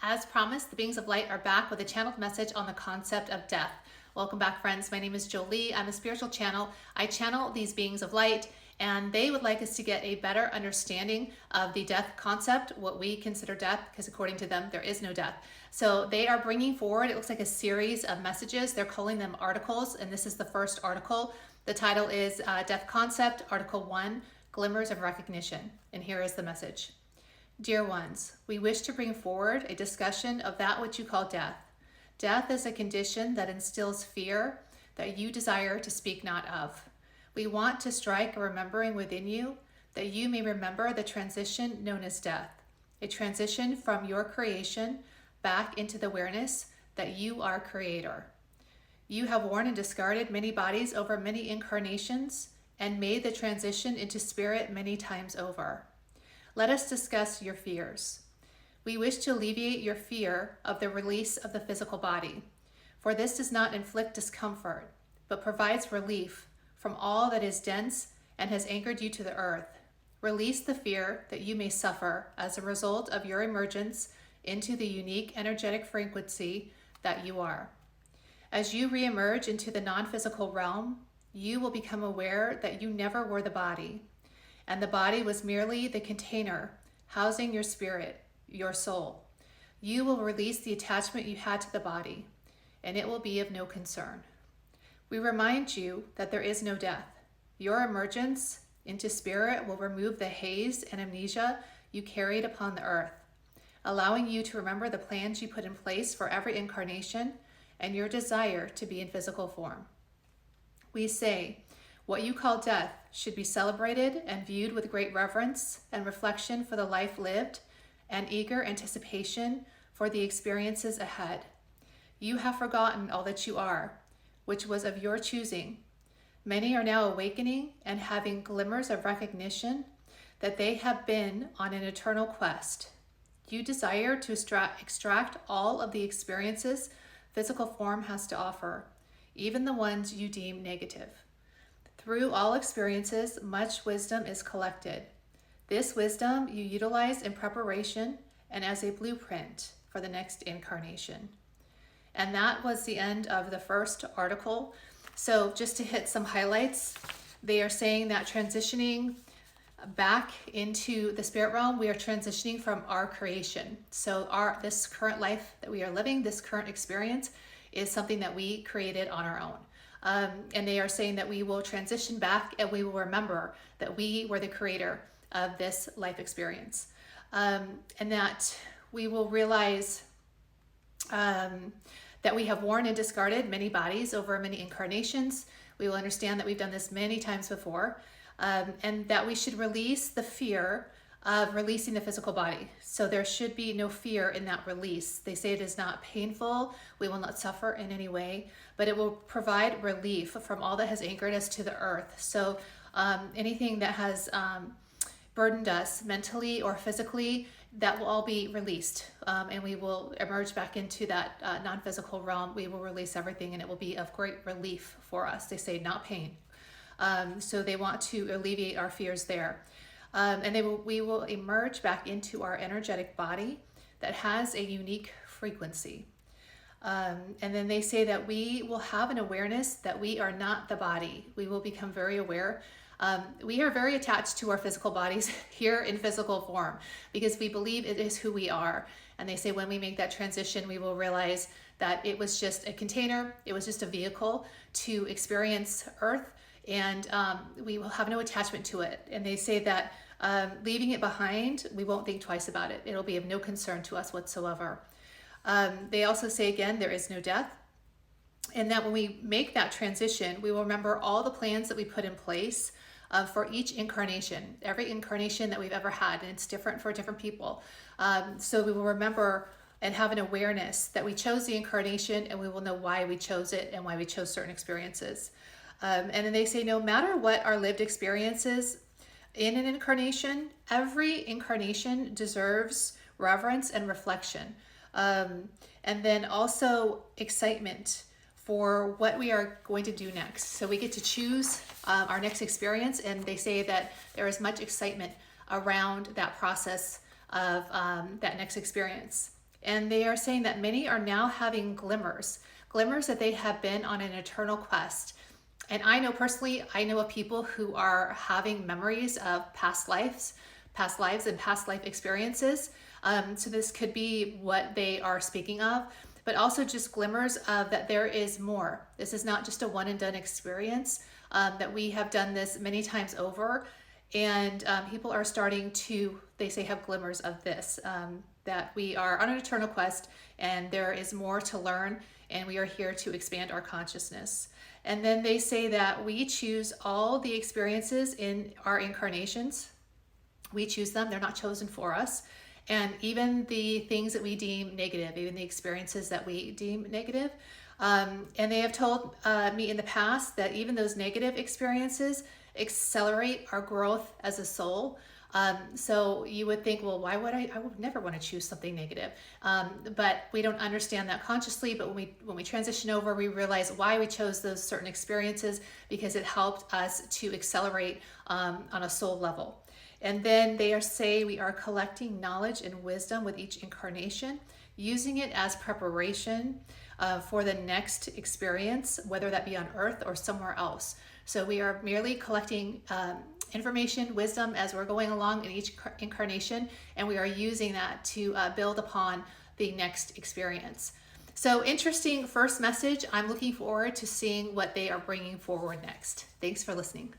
As promised, the beings of light are back with a channeled message on the concept of death. Welcome back, friends. My name is Jolie. I'm a spiritual channel. I channel these beings of light, and they would like us to get a better understanding of the death concept, what we consider death, because according to them, there is no death. So they are bringing forward, it looks like a series of messages. They're calling them articles, and this is the first article. The title is Death Concept, Article 1, Glimmers of Recognition. And here is the message. Dear ones, we wish to bring forward a discussion of that which you call death. Death is a condition that instills fear that you desire to speak not of. We want to strike a remembering within you that you may remember the transition known as death, a transition from your creation back into the awareness that you are creator. You have worn and discarded many bodies over many incarnations and made the transition into spirit many times over. Let us discuss your fears. We wish to alleviate your fear of the release of the physical body, for this does not inflict discomfort, but provides relief from all that is dense and has anchored you to the earth. Release the fear that you may suffer as a result of your emergence into the unique energetic frequency that you are. As you reemerge into the non-physical realm, you will become aware that you never were the body, and the body was merely the container housing your spirit, your soul. You will release the attachment you had to the body, and it will be of no concern. We remind you that there is no death. Your emergence into spirit will remove the haze and amnesia you carried upon the earth, allowing you to remember the plans you put in place for every incarnation and your desire to be in physical form. We say, what you call death should be celebrated and viewed with great reverence and reflection for the life lived and eager anticipation for the experiences ahead. You have forgotten all that you are, which was of your choosing. Many are now awakening and having glimmers of recognition that they have been on an eternal quest. You desire to extract all of the experiences physical form has to offer, even the ones you deem negative. Through all experiences, much wisdom is collected. This wisdom you utilize in preparation and as a blueprint for the next incarnation. And that was the end of the first article. So just to hit some highlights, they are saying that transitioning back into the spirit realm, we are transitioning from our creation. So this current life that we are living, this current experience, is something that we created on our own. And they are saying that we will transition back and we will remember that we were the creator of this life experience. And that we will realize that we have worn and discarded many bodies over many incarnations. We will understand that we've done this many times before, and that we should release the fear of releasing the physical body. So there should be no fear in that release. They say it is not painful. We will not suffer in any way, but it will provide relief from all that has anchored us to the earth. So anything that has burdened us mentally or physically, that will all be released, and we will emerge back into that non-physical realm. We will release everything, and it will be of great relief for us. They say not pain. So they want to alleviate our fears there. And we will emerge back into our energetic body that has a unique frequency. And then they say that we will have an awareness that we are not the body. We will become very aware. We are very attached to our physical bodies here in physical form because we believe it is who we are. And they say when we make that transition, we will realize that it was just a container. It was just a vehicle to experience Earth, and we will have no attachment to it. And they say that leaving it behind, we won't think twice about it. It'll be of no concern to us whatsoever. They also say, again, there is no death. And that when we make that transition, we will remember all the plans that we put in place for each incarnation, every incarnation that we've ever had, and it's different for different people. So we will remember and have an awareness that we chose the incarnation, and we will know why we chose it and why we chose certain experiences. And then they say no matter what our lived experiences in an incarnation, every incarnation deserves reverence and reflection. And then also excitement for what we are going to do next. So we get to choose our next experience, and they say that there is much excitement around that process of that next experience. And they are saying that many are now having glimmers that they have been on an eternal quest. And I know personally, I know of people who are having memories of past lives and past life experiences. So this could be what they are speaking of, but also just glimmers of that there is more. This is not just a one and done experience, that we have done this many times over. And people are starting to, they say, have glimmers of this, that we are on an eternal quest and there is more to learn, and we are here to expand our consciousness. And then they say that we choose all the experiences in our incarnations. We choose them, they're not chosen for us. And even the things that we deem negative, even the experiences that we deem negative. And they have told me in the past that even those negative experiences accelerate our growth as a soul. So you would think, well, why would I would never want to choose something negative. But we don't understand that consciously. But when we transition over, we realize why we chose those certain experiences, because it helped us to accelerate on a soul level. And then they say we are collecting knowledge and wisdom with each incarnation, using it as preparation for the next experience, whether that be on earth or somewhere else. So we are merely collecting information, wisdom as we're going along in each incarnation, and we are using that to build upon the next experience. So interesting first message. I'm looking forward to seeing what they are bringing forward next. Thanks for listening.